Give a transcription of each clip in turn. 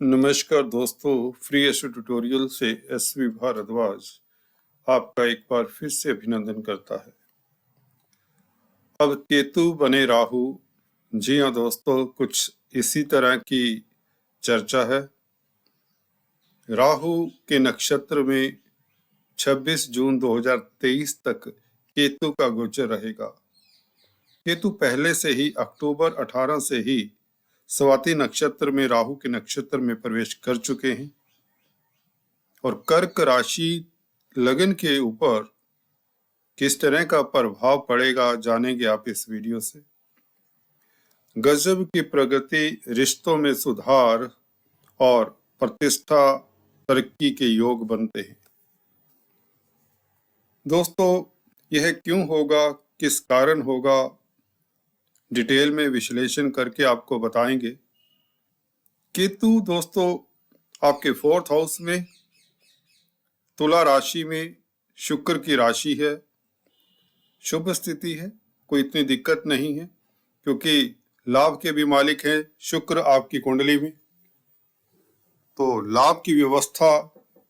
नमस्कार दोस्तों, free astro tutorial से एसवी भारद्वाज आपका एक बार फिर से अभिनंदन करता है। अब केतु बने राहु। जी हाँ दोस्तों, कुछ इसी तरह की चर्चा है। राहु के नक्षत्र में 26 जून 2023 तक केतु का गोचर रहेगा। केतु पहले से ही अक्टूबर 18 से ही स्वाति नक्षत्र में राहु के नक्षत्र में प्रवेश कर चुके हैं और कर्क राशि लगन के ऊपर किस तरह का प्रभाव पड़ेगा जानेंगे आप इस वीडियो से। गजब की प्रगति, रिश्तों में सुधार और प्रतिष्ठा तरक्की के योग बनते हैं। दोस्तों, यह क्यों होगा, किस कारण होगा, डिटेल में विश्लेषण करके आपको बताएंगे। केतु दोस्तों आपके 4th हाउस में तुला राशि में शुक्र की राशि है, शुभ स्थिति है, कोई इतनी दिक्कत नहीं है क्योंकि लाभ के भी मालिक हैं शुक्र आपकी कुंडली में, तो लाभ की व्यवस्था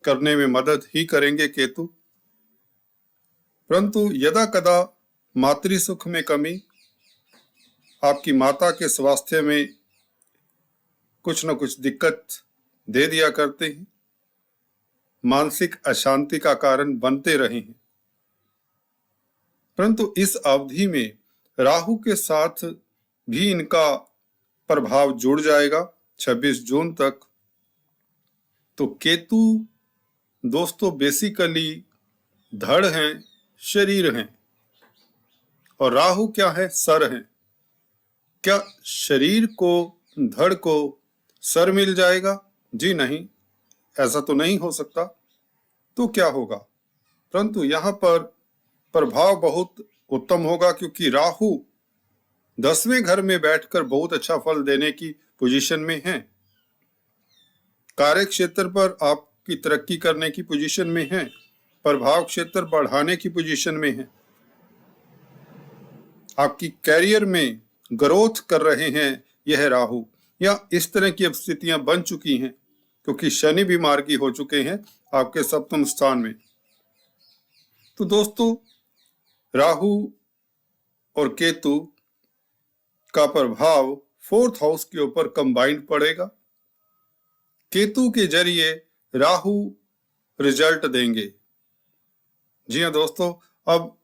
करने में मदद ही करेंगे केतु। परंतु यदा कदा मातृ सुख में कमी, आपकी माता के स्वास्थ्य में कुछ न कुछ दिक्कत दे दिया करते हैं, मानसिक अशांति का कारण बनते रहे हैं। परंतु इस अवधि में राहु के साथ भी इनका प्रभाव जुड़ जाएगा 26 जून तक। तो केतु दोस्तों बेसिकली धड़ हैं, शरीर हैं, और राहु क्या है, सर हैं। क्या शरीर को, धड़ को सर मिल जाएगा? जी नहीं, ऐसा तो नहीं हो सकता। तो क्या होगा? परंतु यहाँ पर प्रभाव बहुत उत्तम होगा क्योंकि राहु 10वें घर में बैठकर बहुत अच्छा फल देने की पोजीशन में है, कार्य क्षेत्र पर आपकी तरक्की करने की पोजीशन में है, प्रभाव क्षेत्र बढ़ाने की पोजीशन में है, आपकी कैरियर में ग्रोथ कर रहे हैं यह राहु, या इस तरह की अब स्थितियां बन चुकी हैं क्योंकि शनि भी मार्गी हो चुके हैं आपके 7वें स्थान में। तो दोस्तों राहु और केतु का प्रभाव 4th हाउस के ऊपर कंबाइंड पड़ेगा। केतु के जरिए राहु रिजल्ट देंगे। जी हाँ दोस्तों, अब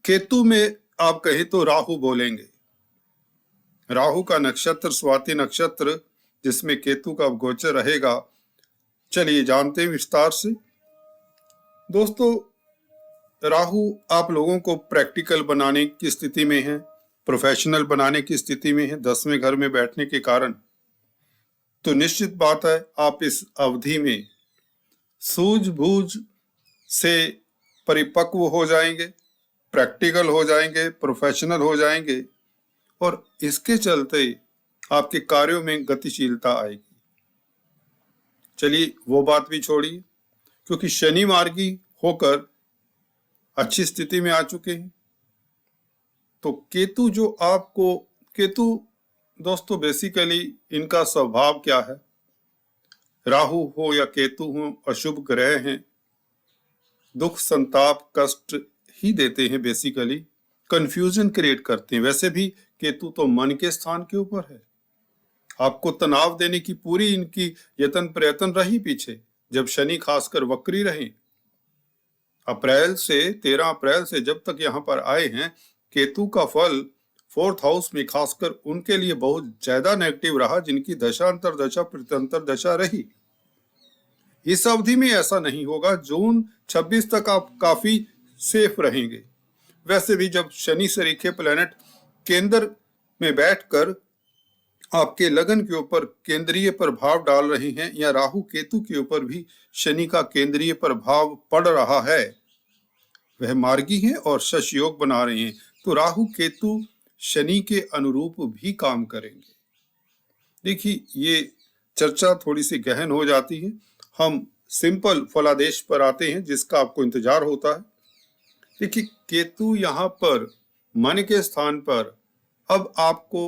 केतु में आप कहें तो राहु बोलेंगे। राहु का नक्षत्र स्वाति नक्षत्र जिसमें केतु का गोचर रहेगा, चलिए जानते हैं विस्तार से। दोस्तों राहु आप लोगों को प्रैक्टिकल बनाने की स्थिति में है, प्रोफेशनल बनाने की स्थिति में है 10वें घर में बैठने के कारण। तो निश्चित बात है आप इस अवधि में सूझबूझ से परिपक्व हो जाएंगे, प्रैक्टिकल हो जाएंगे, प्रोफेशनल हो जाएंगे और इसके चलते आपके कार्यों में गतिशीलता आएगी। चलिए वो बात भी छोड़िए क्योंकि शनि मार्गी होकर अच्छी स्थिति में आ चुके हैं। तो केतु जो आपको, केतु दोस्तों बेसिकली इनका स्वभाव क्या है, राहु हो या केतु हो अशुभ ग्रह हैं, दुख संताप कष्ट ही देते हैं, बेसिकली कंफ्यूजन क्रिएट करते हैं। वैसे भी केतु तो मन के स्थान के ऊपर है, आपको तनाव देने की पूरी इनकी यत्न प्रयत्न रही पीछे जब शनि खासकर वक्री रहे। अप्रैल से 13 अप्रैल से जब तक यहाँ पर आए हैं, केतु का फल 4th हाउस में खासकर उनके लिए बहुत ज्यादा नेगेटिव रहा जिनकी दशा अंतरदशा प्रत्यंतर दशा रही। इस अवधि में ऐसा नहीं होगा, जून 26 तक आप काफी सेफ रहेंगे। वैसे भी जब शनि सरीखे प्लैनेट केंद्र में बैठकर आपके लगन के ऊपर केंद्रीय प्रभाव डाल रहे हैं या राहु केतु के ऊपर भी शनि का केंद्रीय प्रभाव पड़ रहा है, वह मार्गी हैं और शश योग बना रहे हैं, तो राहु केतु शनि के अनुरूप भी काम करेंगे। देखिए ये चर्चा थोड़ी सी गहन हो जाती है, हम सिंपल फलादेश पर आते हैं जिसका आपको इंतजार होता है। देखिए केतु यहाँ पर मन के स्थान पर अब आपको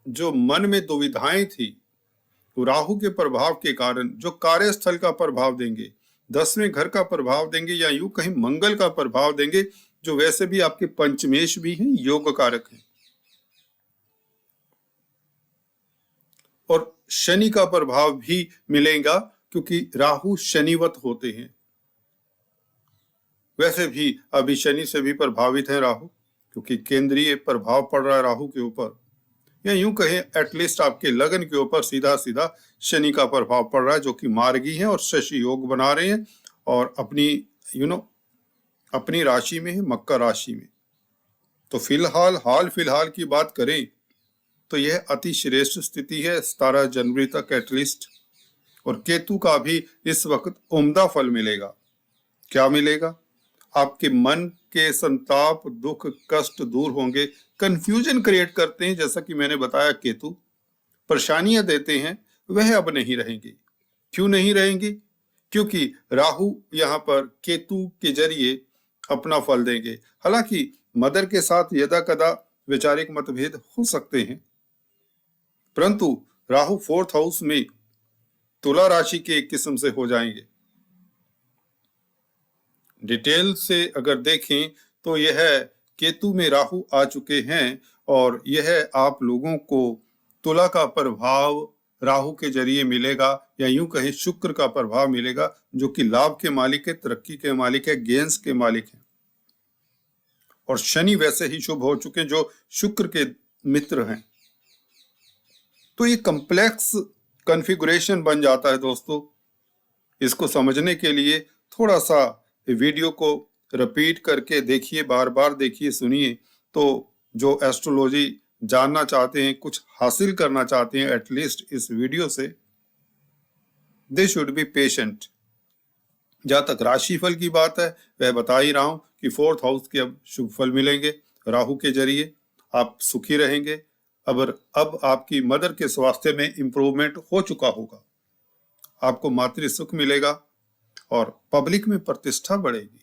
जो मन में दुविधाएं थी तो राहु के प्रभाव के कारण जो कार्यस्थल का प्रभाव देंगे, 10वें घर का प्रभाव देंगे, या यूं कहीं मंगल का प्रभाव देंगे, जो वैसे भी आपके पंचमेश भी हैं, योग कारक हैं। और शनि का प्रभाव भी मिलेगा, क्योंकि राहु शनिवत होते हैं। वैसे भी अभी शनि से भी प्रभावित है राहु, क्योंकि केंद्रीय प्रभाव पड़ रहा है राहु के ऊपर, या यूं कहें एटलीस्ट आपके लगन के ऊपर सीधा सीधा शनि का प्रभाव पड़ रहा है, जो कि मार्गी है और शशि योग बना रहे हैं, और अपनी अपनी राशि में है, मकर राशि में। तो हाल फिलहाल की बात करें तो यह अति श्रेष्ठ स्थिति है 17 जनवरी तक एटलीस्ट। और केतु का भी इस वक्त उम्दा फल मिलेगा। क्या मिलेगा? आपके मन के संताप, दुख, कष्ट दूर होंगे। कंफ्यूजन क्रिएट करते हैं, जैसा कि मैंने बताया, केतु परेशानियां देते हैं, वह अब नहीं रहेंगी। क्यों नहीं रहेंगी? क्योंकि राहु यहाँ पर केतु के जरिए अपना फल देंगे। हालांकि मदर के साथ यदा कदा वैचारिक मतभेद हो सकते हैं, परंतु राहु 4th हाउस में तुला राशि के एक किस्म से हो जाएंगे। डिटेल से अगर देखें तो यह केतु में राहु आ चुके हैं, और यह आप लोगों को तुला का प्रभाव राहु के जरिए मिलेगा, या यूं कहें शुक्र का प्रभाव मिलेगा, जो कि लाभ के मालिक है, तरक्की के मालिक है, गेंस के मालिक है। और शनि वैसे ही शुभ हो चुके, जो शुक्र के मित्र हैं। तो ये कॉम्प्लेक्स कॉन्फ़िगरेशन बन जाता है दोस्तों। इसको समझने के लिए थोड़ा सा वीडियो को रिपीट करके देखिए, बार बार देखिए, सुनिए। तो जो एस्ट्रोलॉजी जानना चाहते हैं, कुछ हासिल करना चाहते हैं एटलीस्ट इस वीडियो से, दे शुड बी पेशेंट। जहां तक राशिफल की बात है, वह बता ही रहा हूं कि 4th हाउस के अब शुभ फल मिलेंगे राहु के जरिए। आप सुखी रहेंगे। अब आपकी मदर के स्वास्थ्य में इंप्रूवमेंट हो चुका होगा। आपको मातृ सुख मिलेगा और पब्लिक में प्रतिष्ठा बढ़ेगी।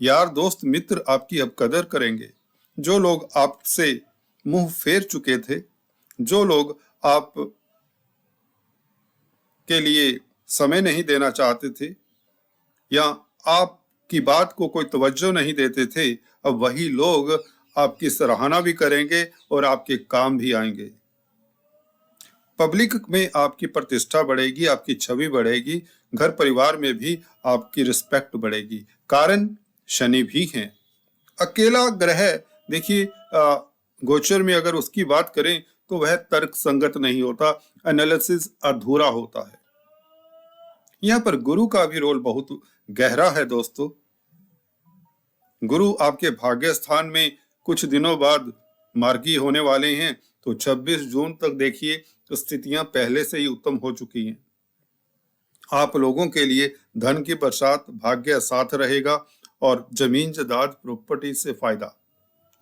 यार दोस्त मित्र आपकी अब कदर करेंगे। जो लोग आपसे मुंह फेर चुके थे, जो लोग आप के लिए समय नहीं देना चाहते थे, या आपकी बात को कोई तवज्जो नहीं देते थे, अब वही लोग आपकी सराहना भी करेंगे और आपके काम भी आएंगे। पब्लिक में आपकी प्रतिष्ठा बढ़ेगी, आपकी छवि बढ़ेगी, घर परिवार में भी आपकी रिस्पेक्ट बढ़ेगी। कारण शनि भी हैं। अकेला ग्रह देखिए, गोचर में अगर उसकी बात करें तो वह तर्क संगत नहीं होता, एनालिसिस अधूरा होता है। यहाँ पर गुरु का भी रोल बहुत गहरा है दोस्तों। गुरु आपके भाग्य स्थान में कुछ दिनों बाद मार्गी होने वाले हैं, तो 26 जून तक देखिए स्थितियां पहले से ही उत्तम हो चुकी हैं। आप लोगों के लिए धन की बरसात, भाग्य साथ रहेगा, और जमीन जायदाद प्रॉपर्टी से फायदा।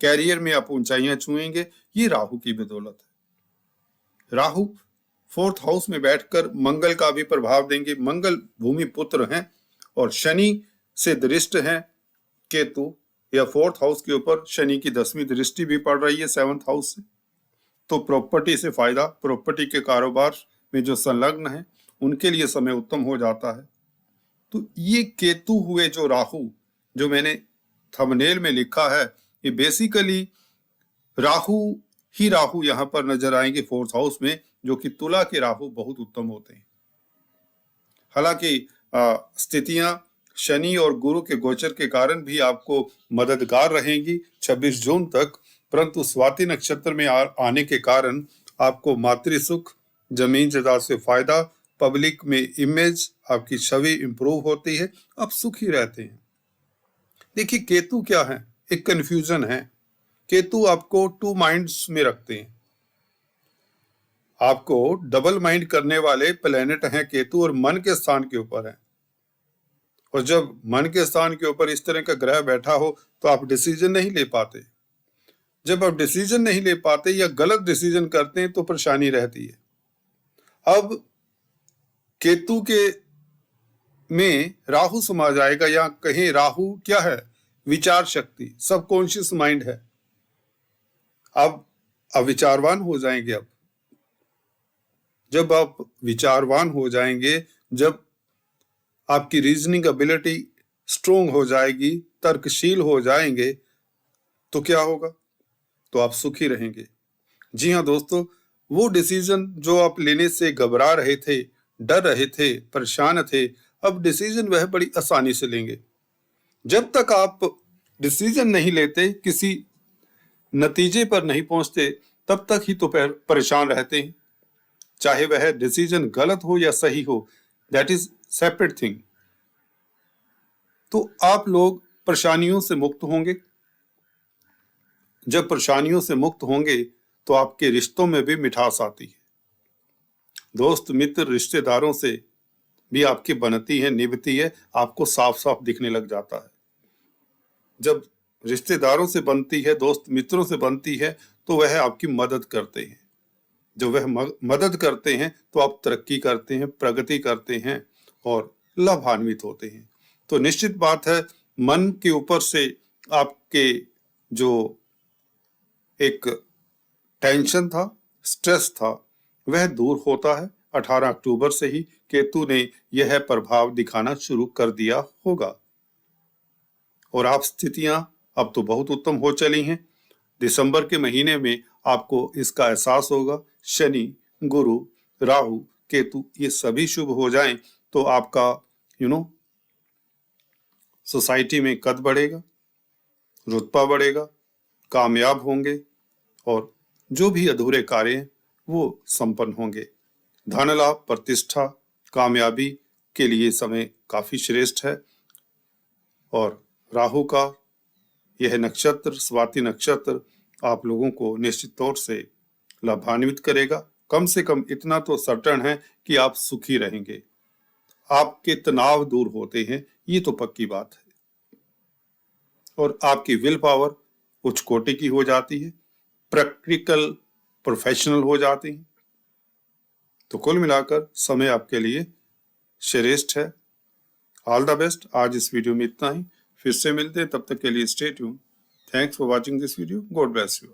कैरियर में आप ऊंचाइयां छुएंगे, ये राहु की बदौलत है। राहु 4th हाउस में बैठकर मंगल का भी प्रभाव देंगे। मंगल भूमि पुत्र हैं, और शनि से दृष्ट हैं केतु, या 4th हाउस के ऊपर शनि की 10वीं दृष्टि भी पड़ रही है 7th हाउस से। तो प्रॉपर्टी से फायदा, प्रॉपर्टी के कारोबार में जो संलग्न है उनके लिए समय उत्तम हो जाता है। तो ये केतु हुए जो राहु, जो मैंने थंबनेल में लिखा है, ये बेसिकली राहु ही राहु यहाँ पर नजर आएंगे 4th हाउस में, जो कि तुला के राहु बहुत उत्तम होते हैं। हालांकि स्थितियां शनि और गुरु के गोचर के कारण भी आपको मददगार रहेंगी 26 जून तक, परंतु स्वाति नक्षत्र में आने के कारण आपको मातृ सुख, जमीन जायदाद से फायदा, पब्लिक में इमेज, आपकी छवि इंप्रूव होती है, आप सुखी रहते हैं। देखिए केतु क्या है, एक कंफ्यूजन है। केतु आपको 2 माइंड्स में रखते हैं। आपको डबल माइंड करने वाले प्लेनेट हैं केतु, और मन के स्थान के ऊपर है। और जब मन के स्थान के ऊपर इस तरह का ग्रह बैठा हो तो आप डिसीजन नहीं ले पाते। जब आप डिसीजन नहीं ले पाते या गलत डिसीजन करते हैं तो परेशानी रहती है। अब केतु के में राहु समा जाएगा, या कहीं राहु क्या है, विचार शक्ति, सबकॉन्शियस माइंड है। अब विचारवान हो जाएंगे। अब जब आप विचारवान हो जाएंगे, जब आपकी रीजनिंग एबिलिटी स्ट्रोंग हो जाएगी, तर्कशील हो जाएंगे, तो क्या होगा? तो आप सुखी रहेंगे। जी हाँ दोस्तों, वो डिसीजन जो आप लेने से घबरा रहे थे, डर रहे थे, परेशान थे, अब डिसीजन वह बड़ी आसानी से लेंगे। जब तक आप डिसीजन नहीं लेते, किसी नतीजे पर नहीं पहुंचते, तब तक ही तो परेशान रहते हैं। चाहे वह डिसीजन गलत हो या सही हो, दैट इज सेपरेट थिंग। तो आप लोग परेशानियों से मुक्त होंगे। जब परेशानियों से मुक्त होंगे तो आपके रिश्तों में भी मिठास आती है। दोस्त, मित्र, रिश्तेदारों से भी आपकी बनती है, निभती है, आपको साफ साफ दिखने लग जाता है। जब रिश्तेदारों से बनती है, दोस्त मित्रों से बनती है, तो वह आपकी मदद करते हैं। जो वह मदद करते हैं तो आप तरक्की करते हैं, प्रगति करते हैं और लाभान्वित होते हैं। तो निश्चित बात है, मन के ऊपर से आपके जो एक टेंशन था, स्ट्रेस था, वह दूर होता है। 18 अक्टूबर से ही केतु ने यह प्रभाव दिखाना शुरू कर दिया होगा और आप स्थितियां अब तो बहुत उत्तम हो चली हैं। दिसंबर के महीने में आपको इसका एहसास होगा। शनि, गुरु, राहु, केतु ये सभी शुभ हो जाएं तो आपका सोसाइटी में कद बढ़ेगा, रुतबा बढ़ेगा, कामयाब होंगे और जो भी अधूरे कार्य हैं वो संपन्न होंगे। धन लाभ, प्रतिष्ठा, कामयाबी के लिए समय काफी श्रेष्ठ है और राहु का यह नक्षत्र, स्वाति नक्षत्र, आप लोगों को निश्चित तौर से लाभान्वित करेगा। कम से कम इतना तो सर्टेन है कि आप सुखी रहेंगे, आपके तनाव दूर होते हैं, ये तो पक्की बात है। और आपकी विल पावर उच्च कोटि की हो जाती है, प्रैक्टिकल प्रोफेशनल हो जाती है। तो कुल मिलाकर समय आपके लिए श्रेष्ठ है। All the best. आज इस वीडियो में इतना ही, फिर से मिलते हैं, तब तक के लिए stay tune. Thanks for watching this video. God bless you.